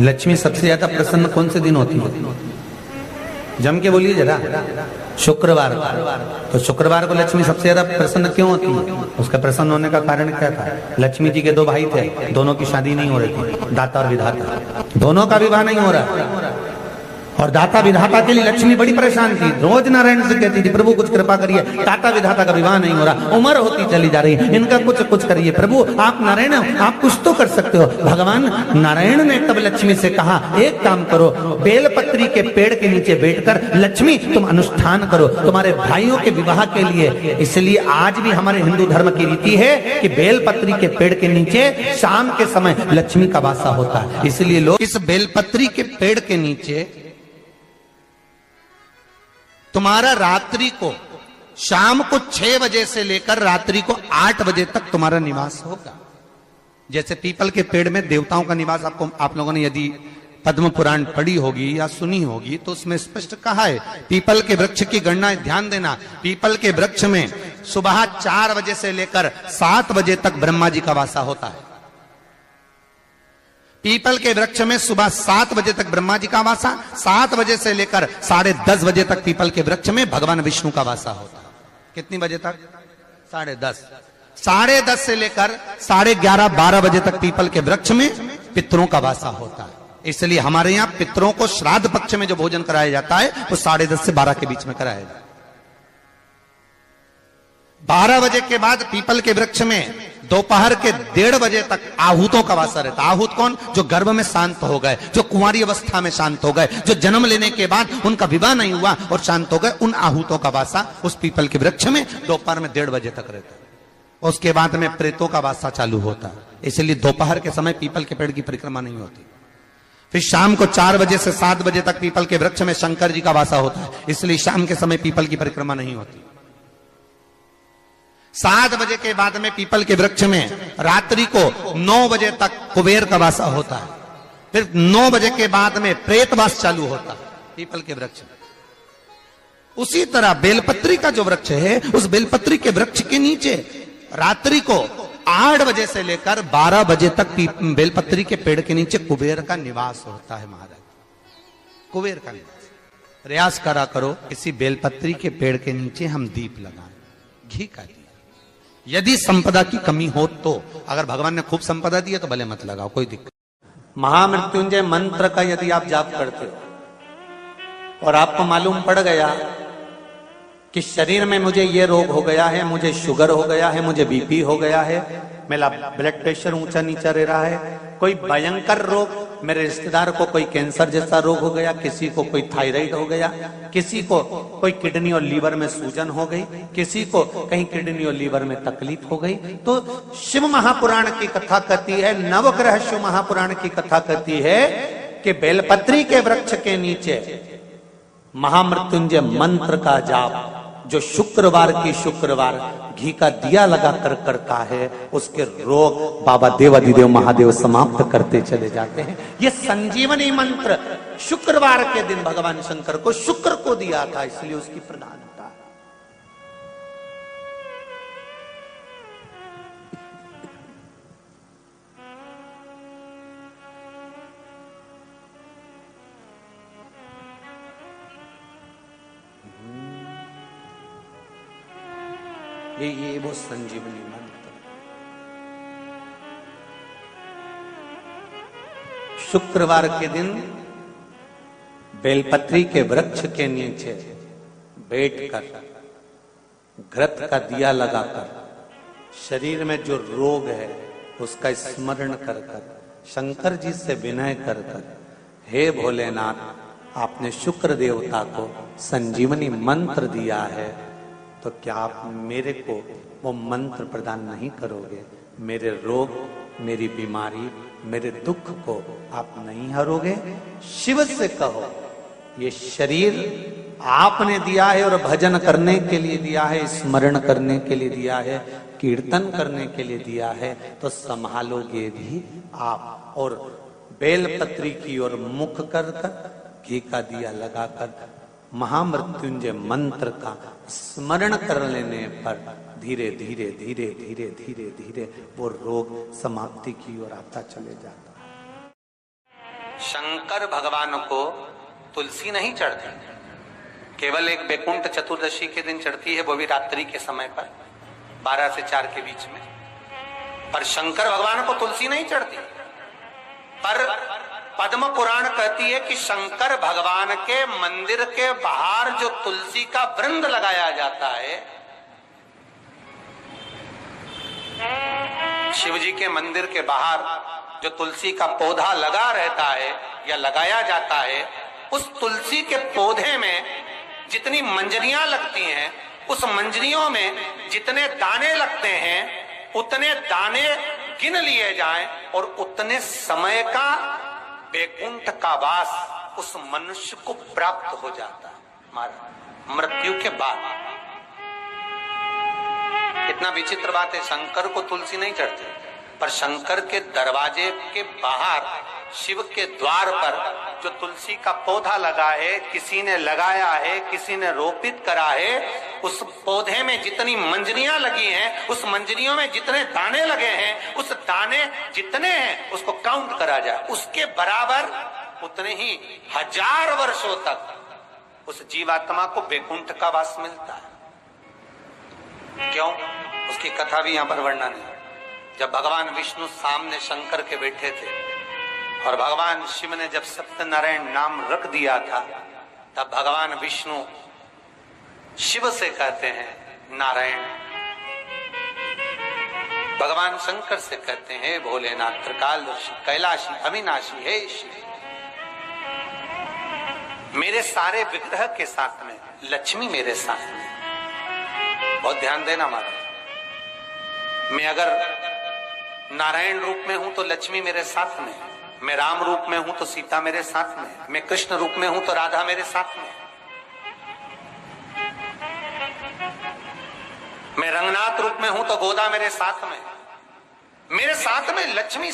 लक्ष्मी सबसे ज्यादा प्रसन्न कौन से दिन होती है? जम के बोलिए जरा। शुक्रवार। तो शुक्रवार को लक्ष्मी सबसे ज्यादा प्रसन्न क्यों होती है? उसका प्रसन्न होने का कारण क्या था? लक्ष्मी जी के दो भाई थे, दोनों की शादी नहीं हो रही थी, दाता और विधाता, दोनों का विवाह नहीं हो रहा। और दाता विधाता के लिए लक्ष्मी बड़ी परेशान थी, रोज नारायण से कहती थी प्रभु कुछ कृपा करिए, दाता विधाता का विवाह नहीं हो रहा, उम्र होती चली जा रही है, इनका कुछ करिए प्रभु, आप नारायण आप कुछ तो कर सकते हो। भगवान नारायण ने तब लक्ष्मी से कहा एक काम करो, बेलपत्री के पेड़ के नीचे बैठकर लक्ष्मी तुम अनुष्ठान करो तुम्हारे भाइयों के विवाह के लिए। इसलिए आज भी हमारे हिंदू धर्म की रीति है कि बेलपत्री के पेड़ के नीचे शाम के समय लक्ष्मी का वासा होता है। इसलिए लोग इस बेलपत्री के पेड़ के नीचे तुम्हारा रात्रि को शाम को 6 बजे से लेकर रात्रि को 8 बजे तक तुम्हारा निवास होगा। जैसे पीपल के पेड़ में देवताओं का निवास, आपको आप लोगों ने यदि पद्म पुराण पढ़ी होगी या सुनी होगी तो उसमें स्पष्ट कहा है। पीपल के वृक्ष की गणना ध्यान देना, पीपल के वृक्ष में सुबह 4 बजे से लेकर 7 बजे तक ब्रह्मा जी का वासा होता है। पीपल के वृक्ष में सुबह 7 बजे तक ब्रह्मा जी का वासा, 7 बजे से लेकर 10:30 बजे तक पीपल के वृक्ष में भगवान विष्णु का वासा होता है। कितनी बजे तक? 10:30। 10:30 से लेकर 11:30-12 बजे तक पीपल के वृक्ष में पितरों का वासा होता है। इसलिए हमारे यहाँ पितरों को श्राद्ध पक्ष में जो भोजन कराया जाता है वो 10:30 से 12 के बीच में कराया जाता है। 12 बजे के बाद पीपल के वृक्ष में दोपहर के 1:30 बजे तक आहूतों का वासा रहता है। आहूत कौन? जो गर्भ में शांत हो गए, जो कुंवारी अवस्था में शांत हो गए, जो जन्म लेने के बाद उनका विवाह नहीं हुआ और शांत हो गए, उन आहूतों का वासा उस पीपल के वृक्ष में दोपहर में 1:30 बजे तक रहता है। उसके बाद में प्रेतों का वासा चालू होता है। इसलिए दोपहर के समय पीपल के पेड़ की परिक्रमा नहीं होती। फिर शाम को 4 बजे से 7 बजे तक पीपल के वृक्ष में शंकर जी का वासा होता है। इसलिए शाम के समय पीपल की परिक्रमा नहीं होती। 7 बजे के बाद में पीपल के वृक्ष में रात्रि को 9 बजे तक कुबेर का वासा होता है। फिर 9 बजे के बाद में प्रेतवास चालू होता है पीपल के वृक्ष में। उसी तरह बेलपत्री का जो वृक्ष है, उस बेलपत्री के वृक्ष के नीचे रात्रि को 8 बजे से लेकर 12 बजे तक बेलपत्री के पेड़ के नीचे कुबेर का निवास होता है। महाराज, कुबेर का निवास। प्रयास करा करो इसी बेलपत्री के पेड़ के नीचे हम दीप लगाएं, घी का दीप। यदि संपदा की कमी हो तो, अगर भगवान ने खूब संपदा दी है तो भले मत लगाओ, कोई दिक्कत। महामृत्युंजय मंत्र का यदि आप जाप करते हो और आपको मालूम पड़ गया कि शरीर में मुझे ये रोग हो गया है, मुझे शुगर हो गया है, मुझे बीपी हो गया है, मेरा ब्लड प्रेशर ऊंचा नीचा रह रहा है, कोई भयंकर रोग, मेरे रिश्तेदार को कोई कैंसर जैसा रोग हो गया, किसी को कोई थायराइड हो गया, किसी को कोई किडनी और लीवर में सूजन हो गई, किसी को कहीं किडनी और लीवर में तकलीफ हो गई, तो शिव महापुराण की कथा कहती है, नवग्रह शिव महापुराण की कथा कहती है कि बेलपत्री के वृक्ष के नीचे महामृत्युंजय मंत्र का जाप जो शुक्रवार की शुक्रवार घी का दिया लगा कर करता है, उसके रोग बाबा देवाधिदेव महादेव समाप्त करते चले जाते हैं। ये संजीवनी मंत्र शुक्रवार के दिन भगवान शंकर को शुक्र को दिया था, इसलिए उसकी प्रधानता। ये वो संजीवनी मंत्र। शुक्रवार के दिन बेलपत्री के वृक्ष के नीचे बैठकर घृत का दिया लगाकर शरीर में जो रोग है उसका स्मरण कर कर शंकर जी से विनय कर कर, हे भोलेनाथ आपने शुक्र देवता को संजीवनी मंत्र दिया है, तो क्या आप मेरे को वो मंत्र प्रदान नहीं करोगे? मेरे रोग, मेरी बीमारी, मेरे दुख को आप नहीं हरोगे? शिव से कहो ये शरीर आपने दिया है और भजन करने के लिए दिया है, स्मरण करने के लिए दिया है, कीर्तन करने के लिए दिया है, तो संभालोगे भी आप। और बेलपत्री की ओर मुख कर कर घी का दिया लगाकर महामृत्युंजय मंत्र का स्मरण कर लेने पर धीरे धीरे धीरे धीरे धीरे धीरे वो रोग समाप्ति की ओर आता चले जाता है। शंकर भगवान को तुलसी नहीं चढ़ती, केवल एक बैकुंठ चतुर्दशी के दिन चढ़ती है, वो भी रात्रि के समय पर 12 से 4 के बीच में। पर शंकर भगवान को तुलसी नहीं चढ़ती। पर पद्म पुराण कहती है कि शंकर भगवान के मंदिर के बाहर जो तुलसी का वृंद लगाया जाता है, शिव जी के मंदिर के बाहर जो तुलसी का पौधा लगा रहता है या लगाया जाता है, उस तुलसी के पौधे में जितनी मंजरियां लगती हैं, उस मंजरियों में जितने दाने लगते हैं, उतने दाने गिन लिए जाएं और उतने समय का बैकुंठ का वास उस मनुष्य को प्राप्त हो जाता है मृत्यु के बाद। कितना विचित्र बात है, शंकर को तुलसी नहीं चढ़ती, पर शंकर के दरवाजे के बाहर शिव के द्वार पर जो तुलसी का पौधा लगा है, किसी ने लगाया है, किसी ने रोपित करा है, उस पौधे में जितनी मंजरियां लगी हैं, उस मंजरियों में जितने दाने लगे हैं, उस दाने जितने हैं उसको काउंट करा जाए, उसके बराबर उतने ही 1000 वर्षों तक उस जीवात्मा को बैकुंठ का वास मिलता है। क्यों? उसकी कथा भी यहां पर वर्णन है। जब भगवान विष्णु सामने शंकर के बैठे थे और भगवान शिव ने जब सत्यनारायण नाम रख दिया था, तब भगवान विष्णु शिव से कहते हैं नारायण। भगवान शंकर से कहते हैं भोलेनाथ, त्रिकालदर्शी, कैलाशी, अविनाशी, हे शिव। मेरे सारे विग्रह के साथ में लक्ष्मी मेरे साथ में। बहुत ध्यान देना महाराज, मैं अगर नारायण रूप में हूं तो लक्ष्मी मेरे साथ में, मैं राम रूप में हूं तो सीता मेरे साथ में, मैं कृष्ण रूप में हूं तो राधा मेरे साथ में, मैं रंगनाथ रूप में हूं तो गोदा मेरे साथ में लक्ष्मी